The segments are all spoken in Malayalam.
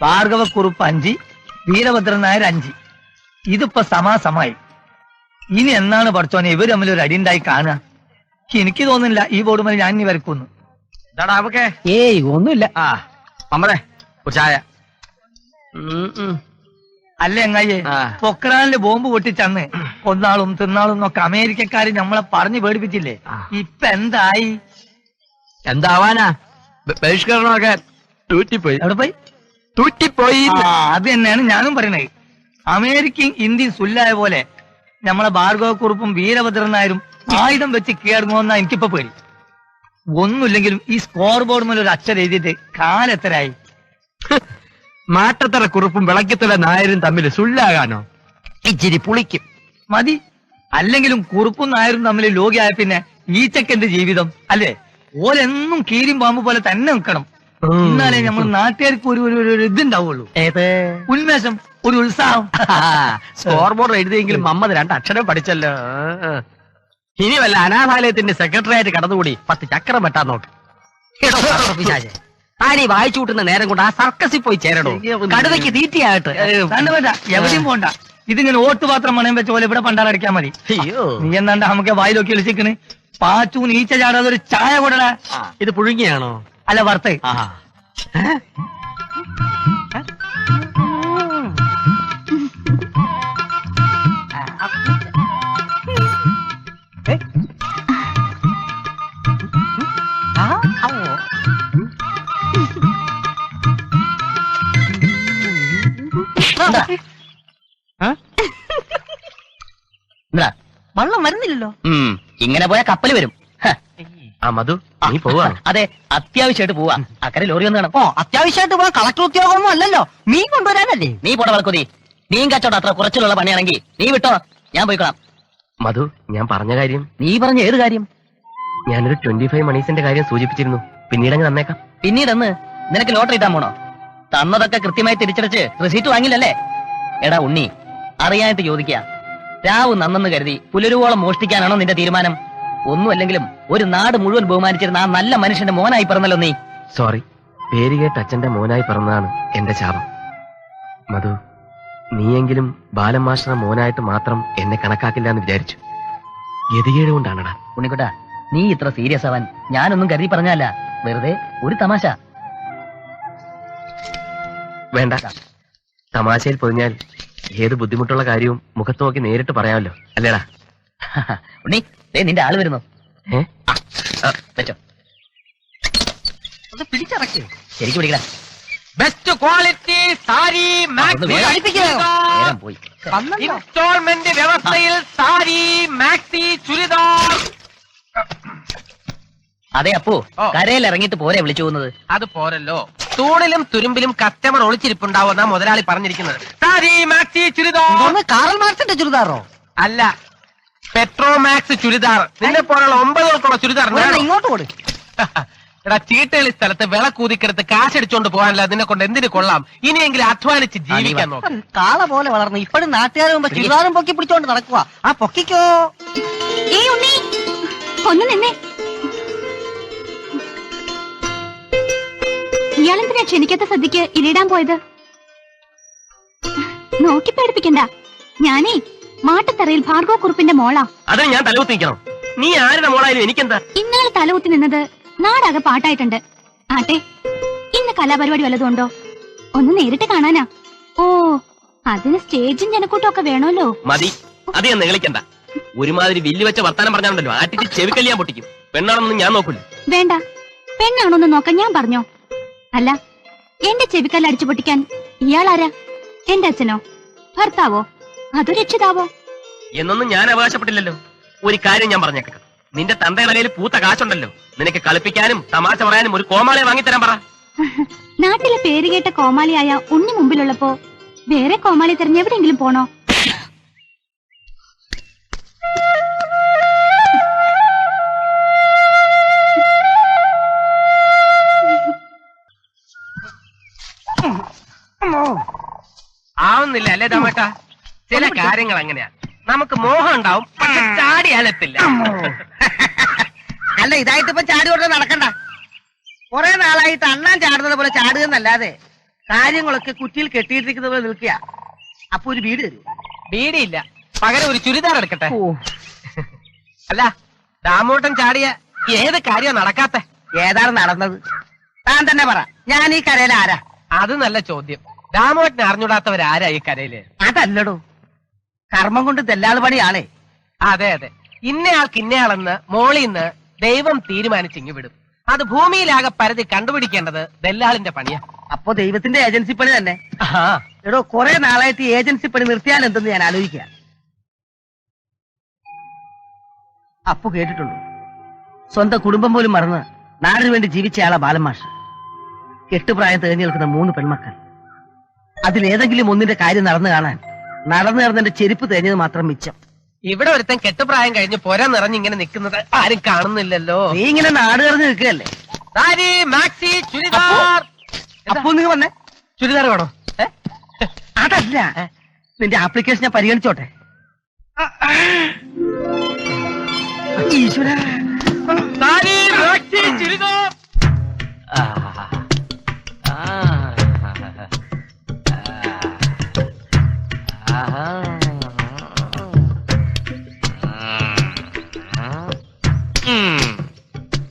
ഭാർഗവക്കുറുപ്പ് 5, വീരഭദ്രൻ നായർ 5. ഇതിപ്പോ സമാസമായി. ഇനി എന്നാണ് പഠിച്ചോനെ ഇവര് തമ്മിൽ ഒരു അടിയുണ്ടായി കാണുക? എനിക്ക് തോന്നുന്നില്ല ഈ ബോർഡ് മേലെ ഞാൻ ഇനി വരക്കുന്നു. ഏയ് ഒന്നുമില്ല. അമ്മടെ ചായ. അല്ല എങ്ങായേ, പൊക്രാനില് ബോംബ് പൊട്ടിച്ചന്ന് കൊന്നാളും തിന്നാളും എന്നൊക്കെ അമേരിക്കക്കാര് നമ്മളെ പറഞ്ഞു പേടിപ്പിച്ചില്ലേ? ഇപ്പൊ എന്തായി? എന്താവാനാ, ബഹിഷ്കരണമൊക്കെ തൂറ്റിപ്പോയി. എവിടെ പോയി? തൂറ്റിപ്പോയി. അത് തന്നെയാണ് ഞാനും പറയണത്. അമേരിക്കയും ഇന്ത്യയും സുല്ലായ പോലെ നമ്മളെ ഭാർഗവക്കുറുപ്പും വീരഭദ്രൻ നായരും ആയുധം വെച്ച് കീഴടങ്ങുമെന്നാ എനിക്കിപ്പോ പേടി. ഒന്നുമില്ലെങ്കിലും ഈ സ്കോർ ബോർഡ് മേലെ ഒരു അക്ഷരം എഴുതിയിട്ട് കാലെത്തരായി. മാട്ടത്തറ കുറുപ്പും വിളക്കത്തല നായരും തമ്മിൽ സുല്ലാകാനോ? ഇച്ചിരി പുളിക്കും. മതി. അല്ലെങ്കിലും കുറുപ്പും നായരും തമ്മിൽ ലോകിയായ പിന്നെ ഈച്ചക്കെന്ത് ജീവിതം അല്ലേ? ഓരെന്നും കീരിയും പാമ്പ് പോലെ തന്നെ നിൽക്കണം. എന്നാലേ നമ്മൾ നാട്ടുകാർക്ക് ഒരു ഇതുണ്ടാവുള്ളൂ. ഏത് ഉന്മേഷം, ഒരു ഉത്സാഹം. സ്കോർ ബോർഡ് എഴുതിയെങ്കിലും മമ്മത് 2 അക്ഷരം പഠിച്ചല്ലോ. ഇനി വല്ല അനാഥാലയത്തിന്റെ സെക്രട്ടറി ആയിട്ട് കടന്നുകൂടി 10 ചക്രം വെട്ടാൻ നോക്ക്. താനീ വായിച്ചു കൂട്ടുന്ന നേരം കൊണ്ട് ആ സർക്കസിൽ പോയി ചേരണോ? കടുവയ്ക്ക് തീറ്റയായിട്ട്. എവിടെയും പോണ്ട. ഇതിങ്ങനെ ഓട്ടുപാത്രം മണയം വെച്ച പോലെ ഇവിടെ പണ്ടാറടിക്കാൻ മതി. നീ എന്താണ്ട് നമുക്ക് വായിലൊക്കെ വിളിച്ചിക്കണ്. പാച്ചൂന്ന് ഈച്ച ചാടാതെ ഒരു ചായ കൂടടാ. ഇത് പുഴുങ്ങിയാണോ? അല്ല, വറുത്ത്. വെള്ളം വരുന്നില്ലല്ലോ. ഇങ്ങനെ പോയാ കപ്പല് വരും. മധു, നീ പോവാ? അതെ, അത്യാവശ്യമായിട്ട് പോവാ. അക്കരെ ലോറി ഒന്ന് കാണാം. അത്യാവശ്യമായിട്ട് പോവാൻ കളക്ടർ ഉദ്യോഗമൊന്നും അല്ലല്ലോ. മീൻ കൊണ്ടുവരാനല്ലേ? നീ പോട വളക്കുതി. മീൻ കച്ചവടം അത്ര കുറച്ചിലുള്ള പണിയാണെങ്കിൽ നീ വിട്ടോ, ഞാൻ പോയിക്കോളാം. മധു, ഞാൻ പറഞ്ഞ കാര്യം. നീ പറഞ്ഞ ഏത് കാര്യം? ഞാനൊരു 25 മണീസിന്റെ കാര്യം സൂചിപ്പിച്ചിരുന്നു. പിന്നീടങ്ങ് തന്നേക്കാം. പിന്നീടെന്ന്? നിനക്ക് ലോട്ടറി ഇട്ടാൻ പോണോ? തന്നതൊക്കെ കൃത്യമായി തിരിച്ചടച്ച് റെസീറ്റ് വാങ്ങില്ലല്ലേ? എടാ ഉണ്ണി, അറിയാനായിട്ട് ചോദിക്കുക. രാവ് നന്നെന്ന് കരുതി പുലരുവോളം മോഷ്ടിക്കാനാണോ നിന്റെ തീരുമാനം? ഒന്നുമല്ലെങ്കിലും ഒരു നാട് മുഴുവൻ ബഹുമാനിച്ചിരുന്ന ആ നല്ല മനുഷ്യന്റെ മോനായി പിറന്നല്ലോ നീ. സോറി, പേര് കേട്ട് അച്ഛന്റെ മോനായി പിറന്നതാണ് എന്റെ ശാപം. മധു, നീയെങ്കിലും ബാലമാഷ്ട മോനായിട്ട് മാത്രം എന്നെ കണക്കാക്കില്ല എന്ന് വിചാരിച്ചു. ഗതികേട് കൊണ്ടാണടാ. ഉണ്ണിക്കുട്ടാ, നീ ഇത്ര സീരിയസ് ആവാൻ ഞാനൊന്നും കരുതി പറഞ്ഞല്ല. വെറുതെ ഒരു തമാശ. വേണ്ട, തമാശയിൽ പൊതിഞ്ഞാൽ ഏത് ബുദ്ധിമുട്ടുള്ള കാര്യവും മുഖത്ത് നോക്കി നേരിട്ട് പറയാമല്ലോ, അല്ലേടാ? ഉണ്ണി, നിന്റെ ആള് വരുന്നു. വെച്ചോ, പിടിച്ചിറക്കി ശരിക്കും പിടിക്കടാ. ബെസ്റ്റ് ക്വാളിറ്റി സാരി പോയി. ഇൻസ്റ്റാൾമെന്റ് വ്യവസ്ഥയിൽ സാരി മാക്സി ചുരിദാർ. അതെ അപ്പു, കരയിൽ ഇറങ്ങിയിട്ട് പോരെ വിളിച്ചു പോകുന്നത്? അത് പോരല്ലോ, തൂണിലും തുരുമ്പിലും കസ്റ്റമർ ഒളിച്ചിരിപ്പുണ്ടാവുന്ന മുതലാളി പറഞ്ഞിരിക്കുന്നത്. സാരി മാക്സി ചുരിദാർ. കാറൽ മാക്സിന്റെ ചുരിദാറോ? അല്ല, പെട്രോമാക്സ് ചുരിദാർ. നിന്നെ പോലുള്ള 9 ചുരിദാർ ഇങ്ങോട്ട് കൊടു. എടാ, ചീട്ടകളി സ്ഥലത്ത് വിളക്കൂതിക്കെടുത്ത് കാശടിച്ചോണ്ട് പോകാനല്ല നിന്നെ കൊണ്ട് എന്തിനു കൊള്ളാം. ഇനിയെങ്കിലും അധ്വാനിച്ച് ജീവിക്കാൻ നോക്കാം. കാള പോലെ വളർന്നു ഇപ്പോഴും നാട്ടുകാരെ മുമ്പ് ചുരിദാറും പൊക്കി പിടിച്ചോണ്ട് നടക്കുക. ആ പൊക്കിക്കോ. ഒന്ന് നിന്നെ. ഇയാളെന്തിനാ ക്ഷണിക്കാത്ത സദ്യക്ക് ഇലിടാൻ പോയത്? നോക്കി പേടിപ്പിക്കണ്ട. ഞാനേ മാട്ടത്തറയിൽ ഭാർഗവക്കുറുപ്പിന്റെ മോളാ. അതെ, ഞാൻ തലകുത്തി നിൽക്കണം. നീ ആരുടെ മോളായാലും എനിക്കെന്താ? ഇന്നലെ തലകുത്തി നിന്നത് നാടാകെ പാട്ടായിട്ടുണ്ട്. ആട്ടെ, ഇന്ന് കലാപരിപാടി വല്ലതും ഉണ്ടോ? ഒന്ന് നേരിട്ട് കാണാനാ. ഓ, അതിന് സ്റ്റേജും ജനക്കൂട്ടം ഒക്കെ വേണമല്ലോ. മതി, അത് ഞാൻ നികളിക്കണ്ട. ഒരുമാതിരി വില്ല് വെച്ച വർത്താനം പറഞ്ഞാണ്ടല്ലോ, ആറ്റിട്ട് ചെവിക്കല്യാൻ പൊട്ടിക്കും. പെണ്ണാണെന്നൊന്നും ഞാൻ നോക്കൂല. വേണ്ട, പെണ്ണാണോന്ന് നോക്കാൻ ഞാൻ പറഞ്ഞോ? അല്ല, എന്റെ ചെവിക്കല്ല് അടിച്ചു പൊട്ടിക്കാൻ ഇയാളാരാ? എന്റെ അച്ഛനോ, ഭർത്താവോ, അതോ രക്ഷിതാവോ? എന്നൊന്നും ഞാൻ അവകാശപ്പെട്ടില്ലല്ലോ. ഒരു കാര്യം ഞാൻ പറഞ്ഞേക്കാം, നിന്റെ തന്തയുടെ കയ്യിൽ പൂത്ത കാശുണ്ടല്ലോ, നിനക്ക് കളിപ്പിക്കാനും തമാശ പറയാനും ഒരു കോമാളിയെ വാങ്ങിത്തരാൻ പറ. നാട്ടിലെ പേരുകേട്ട കോമാളിയായ ഉണ്ണി മുമ്പിലുള്ളപ്പോ വേറെ കോമാളി തെരഞ്ഞ് എവിടെയെങ്കിലും പോണോ? ആവുന്നില്ല അല്ലേ ദാമേട്ട? ചില കാര്യങ്ങൾ അങ്ങനെയാ. നമുക്ക് മോഹം ഉണ്ടാവും, പക്ഷെ ചാടിയാലെത്തില്ല. അല്ല, ഇതായിട്ട് ഇപ്പൊ ചാടി കൊണ്ട് നടക്കണ്ട. കുറെ നാളായിട്ട് അണ്ണാൻ ചാടുന്നത് പോലെ ചാടുകയെന്നല്ലാതെ കാര്യങ്ങളൊക്കെ കുറ്റിയിൽ കെട്ടിയിട്ടിരിക്കുന്ന പോലെ നിൽക്കുക. അപ്പൊ ഒരു വീട് തരൂ. ബീഡിയില്ല, പകരം ഒരു ചുരിദാർ എടുക്കട്ടെ. ഓ, അല്ല, ദാമോട്ടൻ ചാടിയ ഏത് കാര്യം നടക്കാത്ത? ഏതാണ് നടന്നത്? താൻ തന്നെ പറ. ഞാൻ ഈ കരയിൽ ആരാ? അത് നല്ല ചോദ്യം. ദാമോട്ടൻ അറിഞ്ഞൂടാത്തവരാരാ ഈ കരയില്? അതല്ലടോ, കർമ്മം കൊണ്ട് തെല്ലാള് പണിയാളെ. അതെ അതെ, ഇന്നയാൾക്ക് ഇന്നയാളെന്ന് മോളിന്ന് ദൈവം തീരുമാനിച്ചിങ്ങി വിടും. അത് ഭൂമിയിലാകെ പരതി കണ്ടുപിടിക്കേണ്ടത് ദല്ലാളിന്റെ പണിയാ. അപ്പൊ ദൈവത്തിന്റെ ഏജൻസി പണി തന്നെ. ആ, എടോ, കുറെ നാളായിട്ട് ഈ ഏജൻസി പണി നിർത്തിയാൽ എന്തെന്ന് ഞാൻ ആലോചിക്കുക. അപ്പു കേട്ടിട്ടുണ്ടോ, സ്വന്തം കുടുംബം പോലും മറന്ന് നാടിനു വേണ്ടി ജീവിച്ചയാളാ ബാലമാഷ്. കെട്ടുപ്രായം തികഞ്ഞു നിൽക്കുന്ന 3 പെൺമക്കൾ. അതിലേതെങ്കിലും ഒന്നിന്റെ കാര്യം നടന്നു കാണാൻ നടന്നു നടന്നെന്റെ ചെരുപ്പ് തികഞ്ഞത് മാത്രം മിച്ചം. ഇവിടെ ഒരുത്തൻ കെട്ടുപ്രായം കഴിഞ്ഞ് പൊര നിറഞ്ഞിങ്ങനെ നിൽക്കുന്നത് ആരും കാണുന്നില്ലല്ലോ. നീ ഇങ്ങനെ നാട് കറഞ്ഞു നിൽക്കുകയല്ലേ. സാരി, മാക്സി, ചുരിദാർ. അപ്പു നീ വന്നേ. ചുരിദാർ വേണോ? അതല്ല, നിന്റെ ആപ്ലിക്കേഷൻ ഞാൻ പരിഗണിച്ചോട്ടെ. ഈശ്വര, സാരി, മാക്സി, ചുരിദാർ.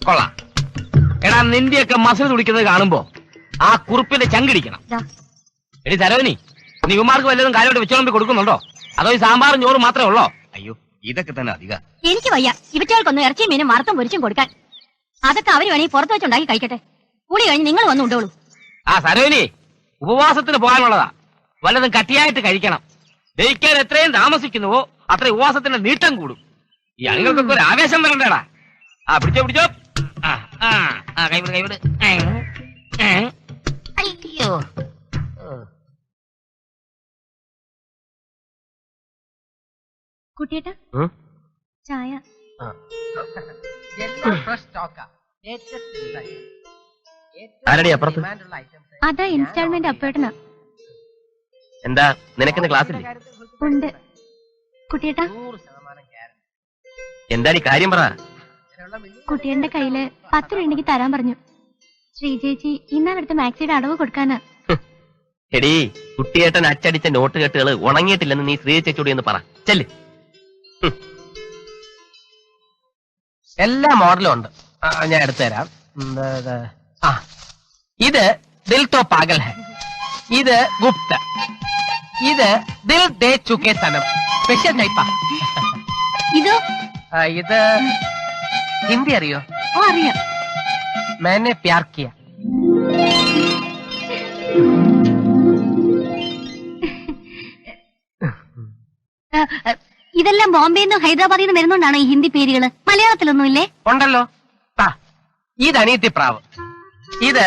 കൊള്ളാം. എടാ, നിന്റെയൊക്കെ മസിൽ തുടിക്കുന്നത് കാണുമ്പോ ആ കുറുപ്പിന്റെ ചങ്കിടിക്കണം. ദാ. എടി സരോനി, നീ ഇവന്മാർക്ക് വല്ലതും കാര്യമായിട്ട് വെച്ചോളമ്പി കൊടുക്കുന്നുണ്ടോ? അതോ ഈ സാമ്പാറും ചോറും മാത്രമേ ഉള്ളോ? അയ്യോ, ഇതൊക്കെ തന്നെ അധികം. എനിക്ക് വയ്യ ഇവറ്റകൾക്കൊന്നും ഇറച്ചിയും മീനും വറുത്തും പൊരിച്ചും കൊടുക്കാൻ. അതൊക്കെ അവര് വേണമെങ്കിൽ പുറത്ത് വെച്ചുണ്ടാക്കി കഴിക്കട്ടെ. കൂടി കഴിഞ്ഞ് നിങ്ങൾ വന്ന് ഉണ്ടോളൂ. ആ സരോനി, ഉപവാസത്തിന് പോകാനുള്ളതാ. വല്ലതും കട്ടിയായിട്ട് കഴിക്കണം. ദഹിക്കാൻ എത്രയും താമസിക്കുന്നുവോ അത്ര ഉപവാസത്തിന്റെ നീട്ടം കൂടും. ഈ അണികൾക്കൊക്കെ ഒരു ആവേശം വരണ്ടേടാ. ആ, പിടിച്ചോ പിടിച്ചോ. ആ ആ ആ, കൈവിട് കൈവിട്. അയ്യോ. കുട്ടിയേട്ടാ, ഉം? ചായ. എല്ലാം fresh stock ആ. Latest design. ഏറ്റവും ആരെടി അപ്പുറത്ത്? demand ഉള്ള items. അതാ ഇൻസ്റ്റാൾമെന്റ് അപ്പേട്ടനാ. എന്താ, നിനക്കിന്ന് ക്ലാസ്സില്ലേ? ഉണ്ട്. കുട്ടിയേട്ടാ, 100% guarantee. എന്താ കാര്യം പറ. കുട്ടിയുടെ കയ്യില് 10 രൂപ ഉണ്ടെങ്കിൽ തരാൻ പറഞ്ഞു. ശ്രീജേച്ചി ഇന്നാളെടുത്ത് മാക്സിയുടെ അടവ് കൊടുക്കാനാ. എടീ, കുട്ടിയേട്ടൻ അച്ചടിച്ച നോട്ട് കെട്ടുകൾ ഉണങ്ങിയിട്ടില്ലെന്ന് നീ ശ്രീ ചേച്ചോടി എന്ന് പറ. ചെല്ല്. എല്ലാ മോഡലും ഉണ്ട്. ഞാൻ എടുത്തുതരാം. ആ, ഇത് ദിൽ തോ പാഗൽ ഹെ, ഇത് ഗുപ്ത, ഇത് ദിൽ ദേ ചുകെ സനം. സ്പെഷ്യൽ ടൈപ്പാ. ഇതോ? ഇത് ഹിന്ദി അറിയോ? ഓ, അറിയാം. मैंने प्यार किया. ഇതെല്ലാം ബോംബെന്നും ഹൈദരാബാദിൽ നിന്ന് വരുന്നോണ്ടാണ് ഈ ഹിന്ദി പേരുകള്. മലയാളത്തിലൊന്നുമില്ലേ? ഉണ്ടല്ലോ. ഇത് അനീത്തിപ്രാവ്, ഇത്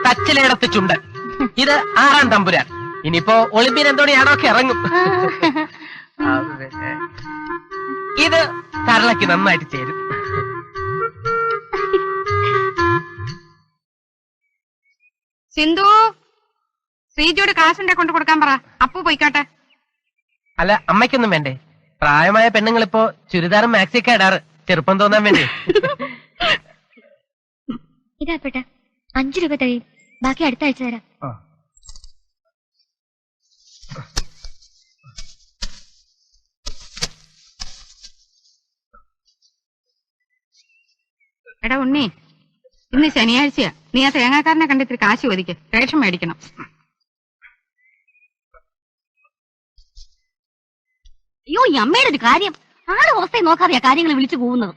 തച്ചിലേടത്ത് ചുണ്ടൻ, ഇത് 6-ാം തമ്പുരാൻ. ഇനിയിപ്പോ ഒളിമ്പ്യൻ എന്തോണിയാണോ ഒക്കെ ഇറങ്ങും. ഇത് സരളയ്ക്ക് നന്നായിട്ട് ചേരും. സിന്ധു, ശ്രീജോട് കാശുണ്ടെ കൊണ്ട് കൊടുക്കാൻ പറ. അപ്പു പോയിക്കോട്ടെ. അല്ല, അമ്മയ്ക്കൊന്നും വേണ്ടേ? പ്രായമായ പെണ്ണുങ്ങളിപ്പോ ചുരിദാറും മാക്സിയൊക്കെ ഇടാറ്, ചെറുപ്പം തോന്നാൻ വേണ്ടി. ഇതാപ്പേട്ട 5 രൂപ തരും. ബാക്കി അടുത്ത ആഴ്ച തരാം. എടാ ഉണ്ണി, ഇന്ന് ശനിയാഴ്ചയാ. നീ ആ തേങ്ങാക്കാരനെ കണ്ടിട്ട് കാശ് ഒതുക്ക്. റേഷൻ മേടിക്കണം. അയ്യോ, ഈ അമ്മയുടെ ഒരു കാര്യം. ആള് അവസ്ഥയെ നോക്കാതെയാ കാര്യങ്ങൾ വിളിച്ചു പോകുന്നത്.